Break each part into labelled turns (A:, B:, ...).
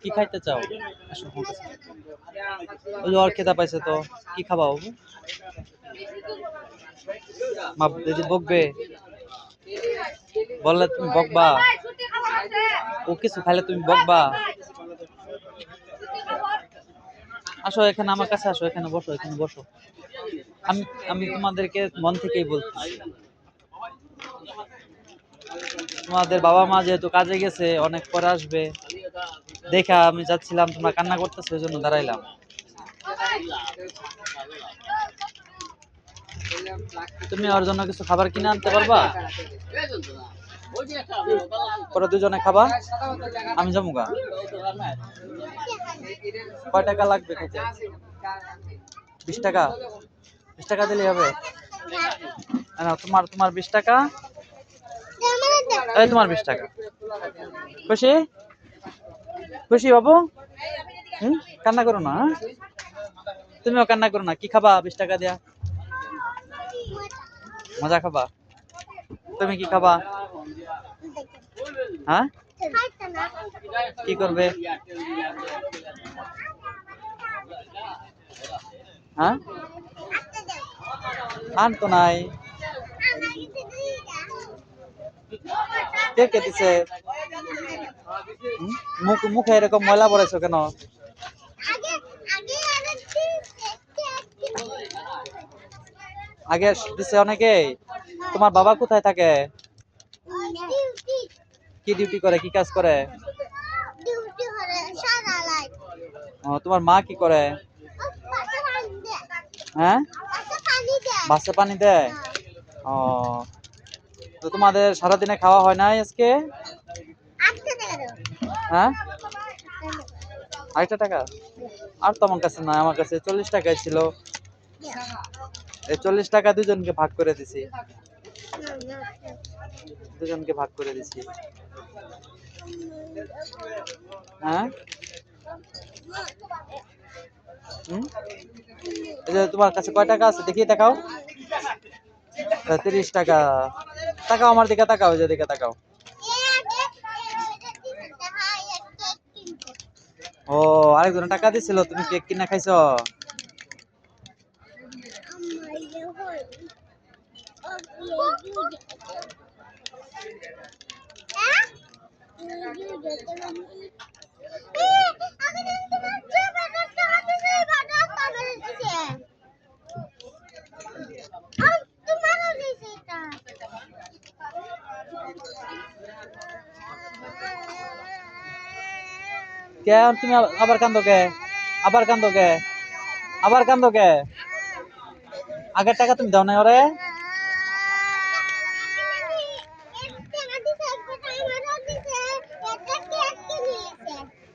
A: কি খাইতে চাও? আসো আমার কাছে। ওই যে ওর খেতা পাইছে তো, কি খাবা বাবু? মা যদি বকবে, বললে তুমি বকবা? ও কিছু খাইলে তুমি বকবা? আসো এখানে আমার কাছে আসো, এখানে বসো, এখানে বসো। আমি আমি তোমাদেরকে মন থেকেই বলতেছি, তোমাদের বাবা মা যেহেতু কাজে গেছে, অনেক পরে আসবে, দেখা আমি যাচ্ছিলাম তোমরা কান্না করতেছো, ওই জন্য দাঁড়াইলাম। তুমি ওর জন্য কিছু খাবার কিনে আনতে পারবা? পরে দুজনে খাবা, আমি যাবো গা। কয় টাকা লাগবে খেতে? 20 টাকা? 20 টাকা দিলেই হবে? তোমার তোমার 20 টাকা, এই তোমার 20 টাকা। খুশি? খুশি বাবু? কান্না করো না, হ্যাঁ? তুমিও কান্না করো না। কি খাবা 20 টাকা দিয়া? মজা খাবা? তুমি কি খাবা? হ্যাঁ, কি করবে? হ্যাঁ, আন তো নাই। কে কে দিছে? মুখে এরকম ময়লা পড়েছো কেন? আগে দিছে অনেকে। তোমার বাবা কোথায় থাকে? কি ডিউটি করে, কি কাজ করে? ও, তোমার মা কি করে? হ্যাঁ, বাসে পানি দেয়। ও, তো তোমাদের সারাদিনে খাওয়া হয় নাই আজকে? হ্যাঁ, 8 টাকা? আর তো আমার কাছে নাই, আমার কাছে 40 টাকাই ছিল। এই 40 টাকা দুজনকে ভাগ করে দিছি, দুজনকে ভাগ করে দিছি। হ্যাঁ, এই যে তোমার কাছে কয় টাকা আছে দেখিয়ে দেখাও। 30 টাকা। তাকাও আমার দিকে, তাকাও, ওই যে দিকে তাকাও। ও, আরেকজন টাকা দিছিল, তুমি কেক কিনা খাইছো? কে তুমি আবার কান্দো কে? আবার কান্দো কে? আবার কান্দো কে? আগের টাকা তুমি দাও না ওরে?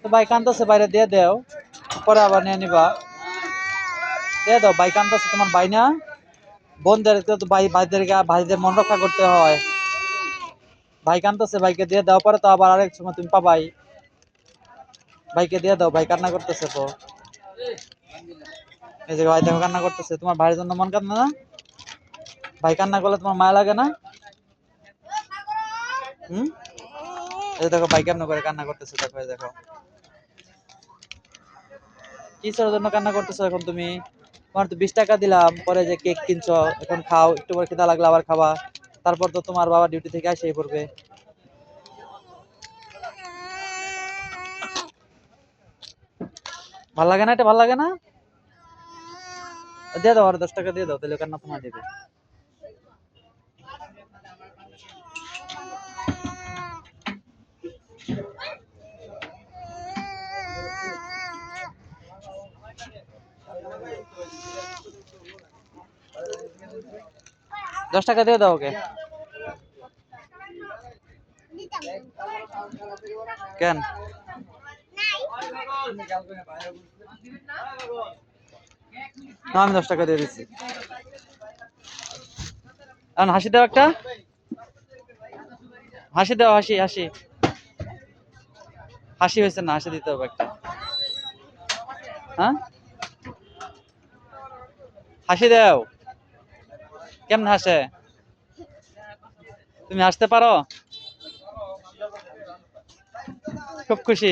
A: তো ভাই কান্দছে, বাইরে দিয়ে দেও, পরে আবার নিয়ে নিবা। দিয়ে দাও, ভাই কান্দছে, তোমার ভাই না? বোনদেরকে তো ভাইদের মন রক্ষা করতে হয়। ভাই কান্দছে, ভাইকে দিয়ে দাও, পরে তো আবার আরেক সময় তুমি পাবাই। ভাইকে দিয়ে দাও, ভাই কান্না করতেছে তো। এই যে ভাই দেখো কান্না করতেছে, তোমার ভাইয়ের জন্য মন কান্দে না? ভাই কান্না করলে তোমার মায়া লাগে না? এই যে দেখো ভাই কেমন করে কান্না করতেছে, দেখো, এই দেখো। কিসের জন্য কান্না করতেছো এখন তুমি? তোমার তো 20 টাকা দিলাম, পরে যে কেক কিনছো, এখন খাও, একটু পরে খিদা লাগলে আবার খাবা। তারপর তো তোমার বাবা ডিউটি থেকে এসেই পড়বে। ভাল লাগে না এটা? ভাল লাগে না? দিয়ে দাও, আর 10 টাকা দিয়ে দাও, তাহলে কান্না তোমার দেবে। দশ টাকা দিয়ে দাও ওকে। কেন? না, আমি 10 টাকা দিয়ে দিচ্ছি। এখন হাসি দাও একটা, হাসি দাও, হাসি, হাসি, হাসি হয়েছে না? হাসি দিতে হবে একটা। হ্যাঁ, হাসি দাও। কেমন হাসে? তুমি হাসতে পারো? খুব খুশি।